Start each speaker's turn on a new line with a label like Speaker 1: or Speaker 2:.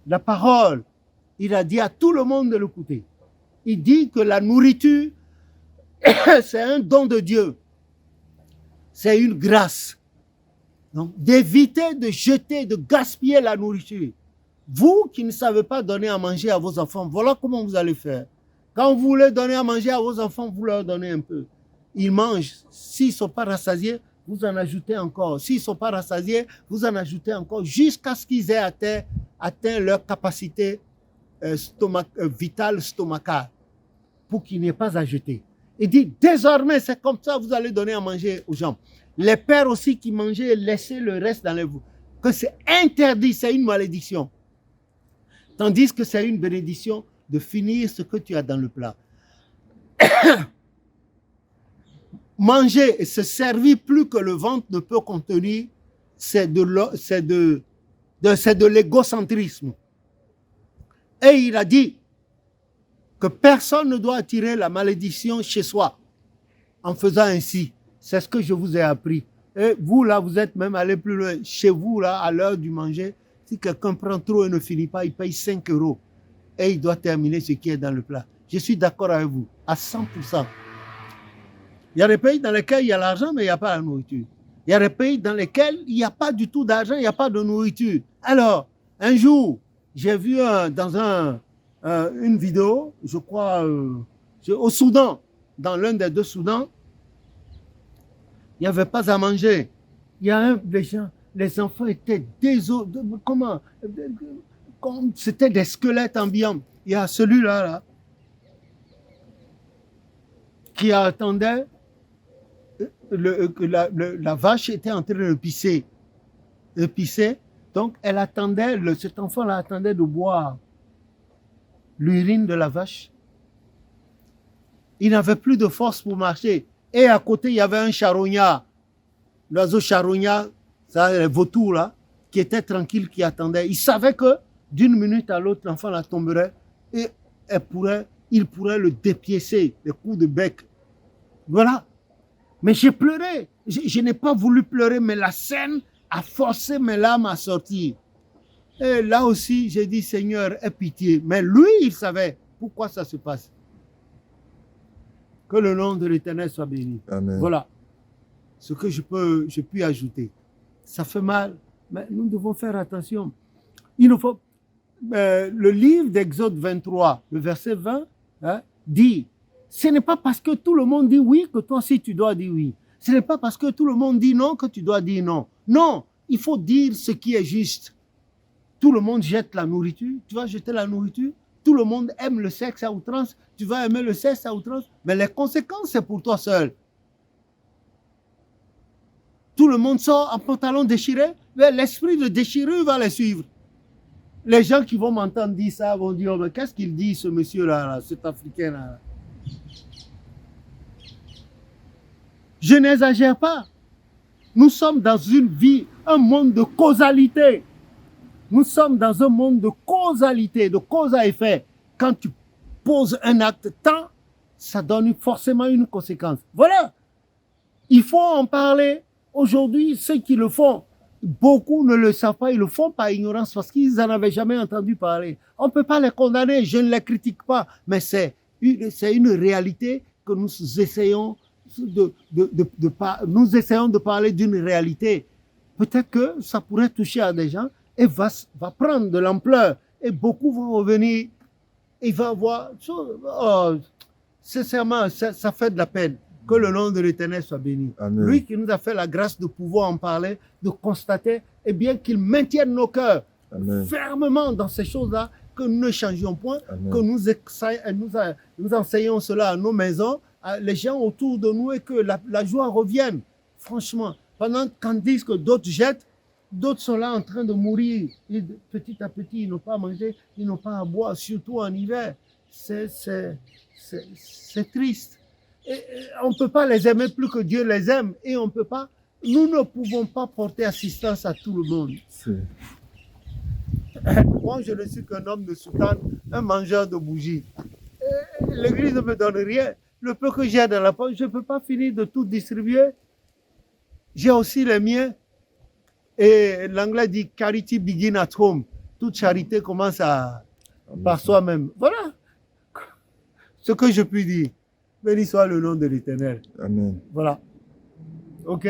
Speaker 1: la parole, il a dit à tout le monde de l'écouter. Il dit que la nourriture, c'est un don de Dieu. C'est une grâce. Donc, d'éviter de jeter, de gaspiller la nourriture. Vous qui ne savez pas donner à manger à vos enfants, voilà comment vous allez faire. Quand vous voulez donner à manger à vos enfants, vous leur donnez un peu. Ils mangent. S'ils ne sont pas rassasiés, vous en ajoutez encore. S'ils ne sont pas rassasiés, vous en ajoutez encore jusqu'à ce qu'ils aient atteint leur capacité vitale stomacale pour qu'il n'y ait pas à jeter. Il dit, désormais, c'est comme ça que vous allez donner à manger aux gens. Les pères aussi qui mangeaient, laissaient le reste dans les vous. Que c'est interdit, c'est une malédiction. Tandis que c'est une bénédiction de finir ce que tu as dans le plat. Manger et se servir plus que le ventre ne peut contenir, c'est de l'égocentrisme. Et il a dit que personne ne doit attirer la malédiction chez soi en faisant ainsi. C'est ce que je vous ai appris. Et vous, là, vous êtes même allé plus loin. Chez vous, là, à l'heure du manger, si quelqu'un prend trop et ne finit pas, il paye 5 € et il doit terminer ce qui est dans le plat. Je suis d'accord avec vous, à 100%. Il y a des pays dans lesquels il y a l'argent, mais il n'y a pas la nourriture. Il y a des pays dans lesquels il n'y a pas du tout d'argent, il n'y a pas de nourriture. Alors, un jour, j'ai vu dans une vidéo, je crois, au Soudan, dans l'un des deux Soudans, il n'y avait pas à manger. Il y a des gens, les enfants étaient désolés. Comment? C'était des squelettes ambiants. Il y a celui-là, là, qui attendait. La vache était en train de pisser. Donc, elle attendait, cet enfant-là attendait de boire l'urine de la vache. Il n'avait plus de force pour marcher. Et à côté, il y avait un charognard. L'oiseau charognard, ça, les vautours là, qui était tranquille, qui attendait. Il savait que d'une minute à l'autre, l'enfant la tomberait et il pourrait le dépiécer, des coups de bec. Voilà. Mais j'ai pleuré. Je n'ai pas voulu pleurer, mais la scène a forcé mes larmes à sortir. Et là aussi, j'ai dit, Seigneur, aie pitié. Mais lui, il savait pourquoi ça se passe. Que le nom de l'Éternel soit béni.
Speaker 2: Amen.
Speaker 1: Voilà ce que je puis ajouter. Ça fait mal, mais nous devons faire attention. Il nous faut... le livre d'Exode 23, le verset 20, dit, ce n'est pas parce que tout le monde dit oui que toi aussi tu dois dire oui. Ce n'est pas parce que tout le monde dit non que tu dois dire non. Non, il faut dire ce qui est juste. Tout le monde jette la nourriture, tu vas jeter la nourriture. Tout le monde aime le sexe à outrance, tu vas aimer le sexe à outrance. Mais les conséquences, c'est pour toi seul. Tout le monde sort en pantalon déchiré, mais l'esprit de déchirure va les suivre. Les gens qui vont m'entendre dire ça vont dire, oh, mais qu'est-ce qu'il dit ce monsieur-là, cet Africain-là? Je n'exagère pas. Nous sommes dans une vie, un monde de causalité. Nous sommes dans un monde de causalité, de cause à effet. Quand tu poses un acte tant, ça donne forcément une conséquence. Voilà. Il faut en parler. Aujourd'hui, ceux qui le font, beaucoup ne le savent pas, ils le font par ignorance parce qu'ils n'en avaient jamais entendu parler. On ne peut pas les condamner, je ne les critique pas, mais c'est une réalité que nous essayons nous essayons de parler d'une réalité. Peut-être que ça pourrait toucher à des gens et va prendre de l'ampleur et beaucoup vont revenir et va voir. Oh, sincèrement, ça fait de la peine. Que le nom de l'Éternel soit béni.
Speaker 2: Amen.
Speaker 1: Lui qui nous a fait la grâce de pouvoir en parler, de constater, et bien qu'il maintienne nos cœurs
Speaker 2: Amen.
Speaker 1: fermement dans ces choses-là, que nous ne changions point,
Speaker 2: Amen.
Speaker 1: que nous enseignons cela à nos maisons, à les gens autour de nous et que la joie revienne. Franchement, pendant qu'on dit que d'autres jettent, d'autres sont là en train de mourir. Et petit à petit, ils n'ont pas à manger, ils n'ont pas à boire, surtout en hiver. C'est triste. Et on ne peut pas les aimer plus que Dieu les aime. Et on peut pas, nous ne pouvons pas porter assistance à tout le monde. Moi, je ne suis qu'un homme de soutane, un mangeur de bougies. L'église ne me donne rien. Le peu que j'ai dans la poche, je ne peux pas finir de tout distribuer. J'ai aussi les miens. Et l'anglais dit charity begin at home. toute charité commence
Speaker 2: Amen.
Speaker 1: par soi-même. Voilà ce que je puis dire. Béni soit le nom de l'Éternel.
Speaker 2: Amen.
Speaker 1: Voilà. OK?